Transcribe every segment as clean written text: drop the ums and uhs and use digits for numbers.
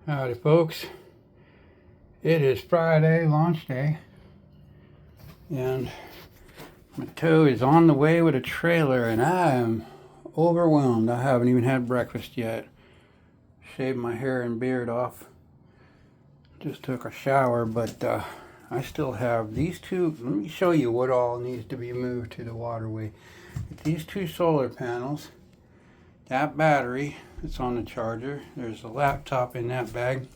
Howdy folks, it is Friday, launch day, and my tow is on the way with a trailer and I am overwhelmed. I haven't even had breakfast yet. Shaved my hair and beard off. Just took a shower, but I still have these two. Let me show you what all needs to be moved to the waterway. These two solar panels, that battery that's on the charger, there's a laptop in that bag,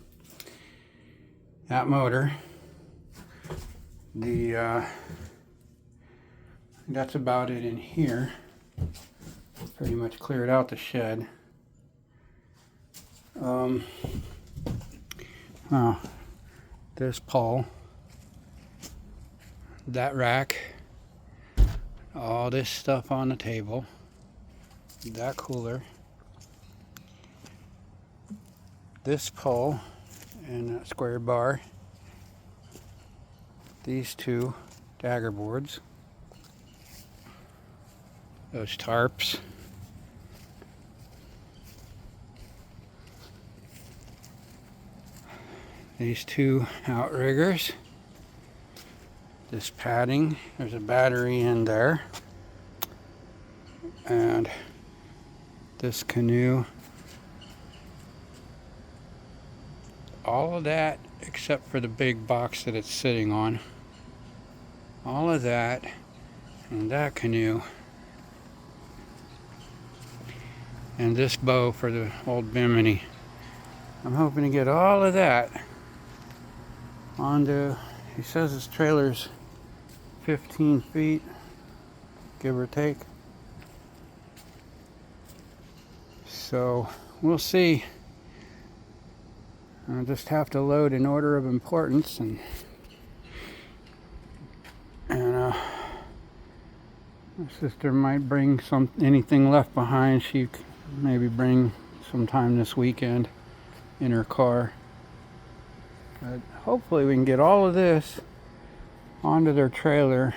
that motor, that's about it in here. Pretty much cleared out the shed. This pole, that rack, all this stuff on the table, that cooler, this pole and that square bar, these two dagger boards, those tarps, these two outriggers, this padding, there's a battery in there, and this canoe. All of that except for the big box that it's sitting on. All of that and that canoe. And this bow for the old Bimini. I'm hoping to get all of that onto, he says his trailer's 15 feet, give or take. So we'll see. I'll just have to load in order of importance, and my sister might bring anything left behind. She maybe bring sometime this weekend in her car. But hopefully we can get all of this onto their trailer,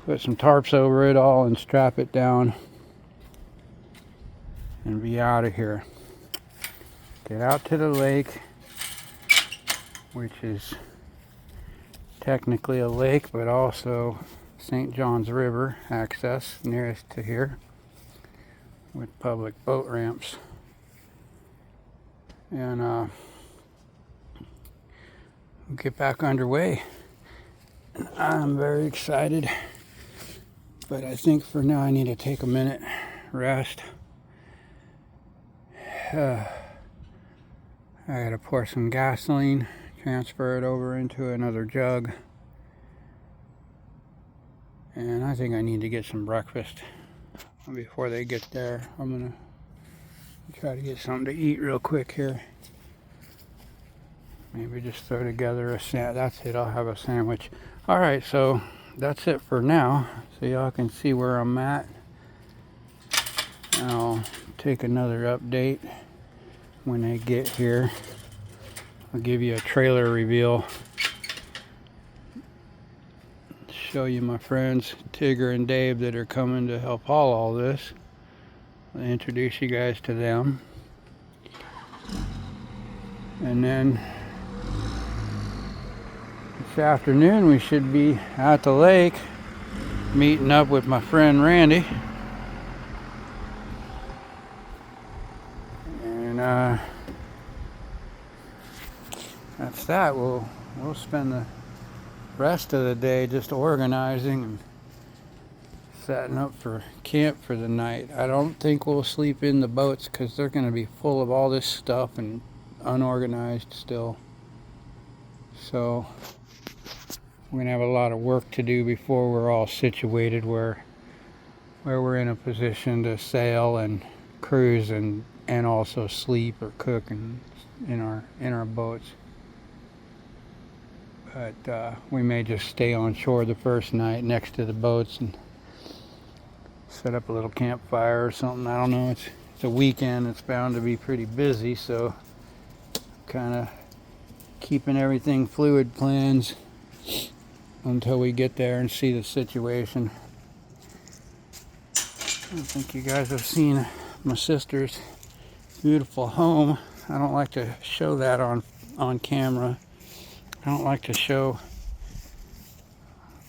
put some tarps over it all and strap it down and be out of here. Get out to the lake, which is technically a lake, but also St. John's River access nearest to here with public boat ramps. And we'll get back underway. I'm very excited, but I think for now I need to take a minute, rest. I gotta pour some gasoline, transfer it over into another jug, and I think I need to get some breakfast before they get there. I'm gonna try to get something to eat real quick here. Maybe just throw together a sandwich. That's it, I'll have a sandwich. Alright, so that's it for now, so y'all can see where I'm at. I'll take another update when they get here. I'll give you a trailer reveal. Show you my friends Tigger and Dave that are coming to help haul all this. I'll introduce you guys to them. And then this afternoon we should be at the lake meeting up with my friend Randy. And that's that. We'll spend the rest of the day just organizing and setting up for camp for the night. I don't think we'll sleep in the boats because they're going to be full of all this stuff and unorganized still. So we're going to have a lot of work to do before we're all situated where we're in a position to sail and cruise and also sleep or cook in our boats. But we may just stay on shore the first night next to the boats and set up a little campfire or something. I don't know. It's a weekend. It's bound to be pretty busy, so kind of keeping everything fluid plans until we get there and see the situation. I think you guys have seen my sister's beautiful home I don't like to show that on camera. I don't like to show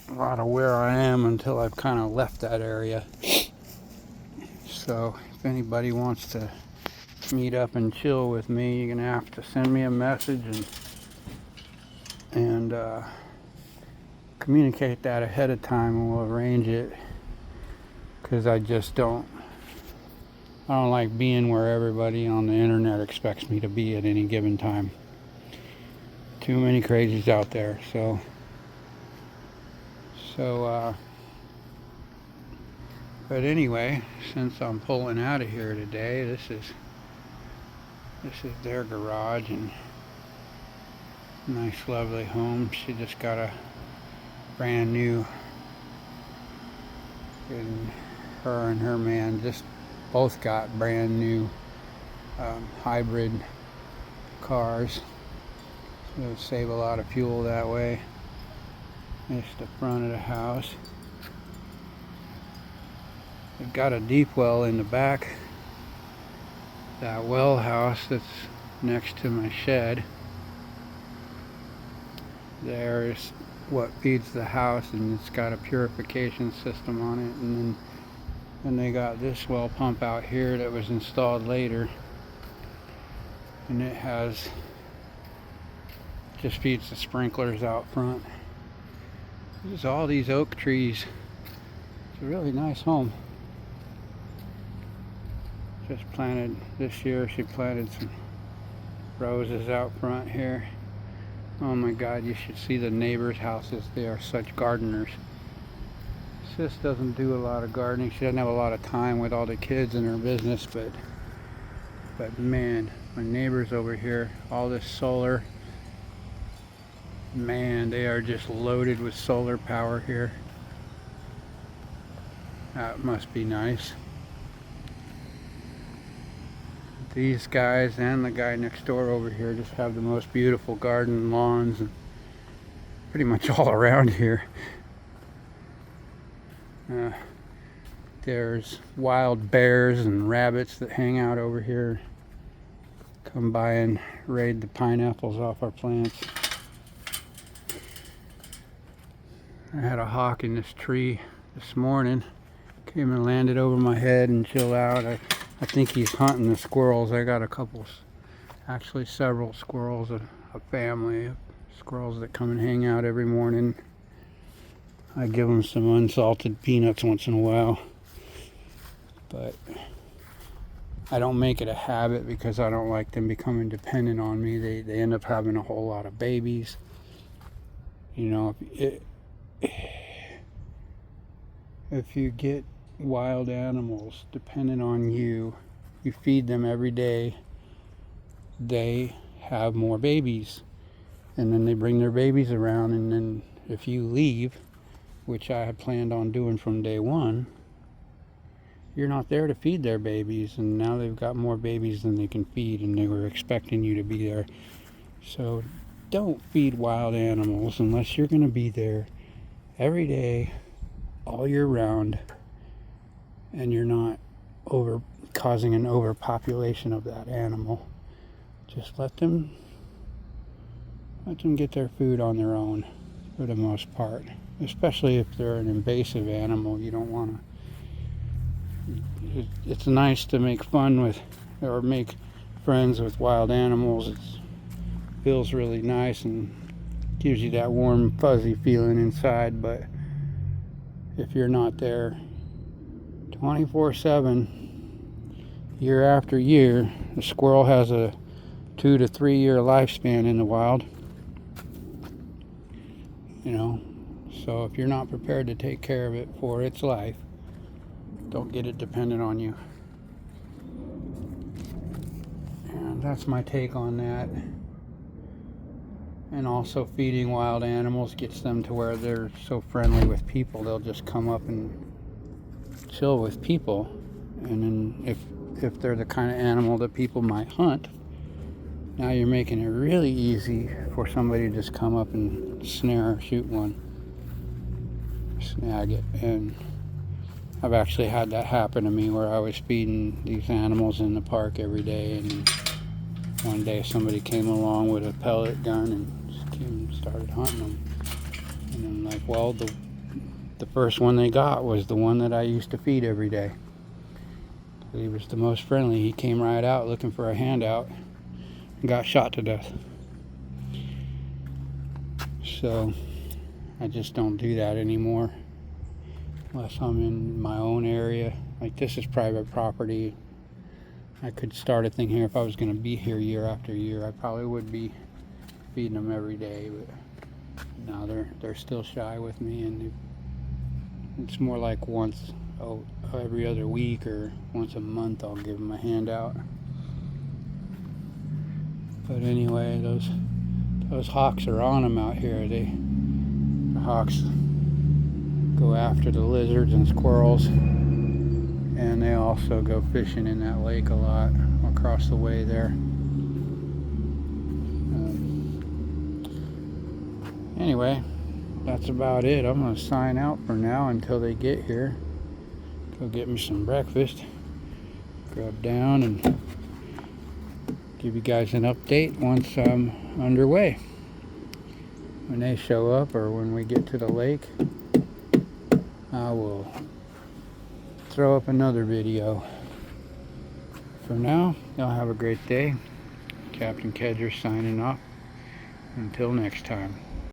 a lot of where I am until I've kind of left that area. So if anybody wants to meet up and chill with me, you're gonna have to send me a message and communicate that ahead of time, and we'll arrange it. Because I don't like being where everybody on the internet expects me to be at any given time. Too many crazies out there. So but anyway, since I'm pulling out of here today, this is their garage, and nice lovely home. She just got a brand new, and her and her man just both got brand new hybrid cars. So it'll save a lot of fuel that way. It's the front of the house. They've got a deep well in the back. That well house that's next to my shed. There's what feeds the house, and it's got a purification system on it. And then they got this well pump out here that was installed later. And it just feeds the sprinklers out front. There's all these oak trees. It's a really nice home. Just planted this year. She planted some roses out front here. Oh my God, you should see the neighbors' houses. They are such gardeners. Sis doesn't do a lot of gardening. She doesn't have a lot of time with all the kids in her business, but man, my neighbors over here, all this solar, man, they are just loaded with solar power here. That must be nice. These guys and the guy next door over here just have the most beautiful garden lawns, and pretty much all around here. There's wild bears and rabbits that hang out over here, come by and raid the pineapples off our plants. I had a hawk in this tree this morning. Came and landed over my head and chilled out. I think he's hunting the squirrels. I got actually several squirrels, a family of squirrels that come and hang out every morning. I give them some unsalted peanuts once in a while, but I don't make it a habit because I don't like them becoming dependent on me. They end up having a whole lot of babies. You know, if you get wild animals dependent on you, you feed them every day, they have more babies, and then they bring their babies around, and then if you leave, which I had planned on doing from day one, you're not there to feed their babies, and now they've got more babies than they can feed, and they were expecting you to be there. So don't feed wild animals unless you're going to be there every day, all year round, and you're not causing an overpopulation of that animal. Just let them get their food on their own for the most part. Especially if they're an invasive animal, you don't want to. It's nice to make fun with or make friends with wild animals. It feels really nice and gives you that warm, fuzzy feeling inside. But if you're not there 24/7, year after year, a squirrel has a 2 to 3 year lifespan in the wild. You know, so if you're not prepared to take care of it for its life, don't get it dependent on you. And that's my take on that. And also, feeding wild animals gets them to where they're so friendly with people, they'll just come up and chill with people. And then if they're the kind of animal that people might hunt, now you're making it really easy for somebody to just come up and snare or shoot one, snag it. And I've actually had that happen to me where I was feeding these animals in the park every day, and one day somebody came along with a pellet gun and just came and started hunting them. And I'm like, well, the first one they got was the one that I used to feed every day. He was the most friendly. He came right out looking for a handout and got shot to death. So I just don't do that anymore unless I'm in my own area. Like, this is private property. I could start a thing here. If I was going to be here year after year, I probably would be feeding them every day, but now they're still shy with me, and it's more like every other week or once a month I'll give them a handout. But anyway, those hawks are on them out here. The hawks go after the lizards and squirrels, and they also go fishing in that lake a lot across the way there. Anyway, that's about it. I'm going to sign out for now until they get here. Go get me some breakfast, grub down, and give you guys an update once I'm underway. When they show up or when we get to the lake, I will throw up another video. For now, y'all have a great day. Captain Kedger signing off. Until next time.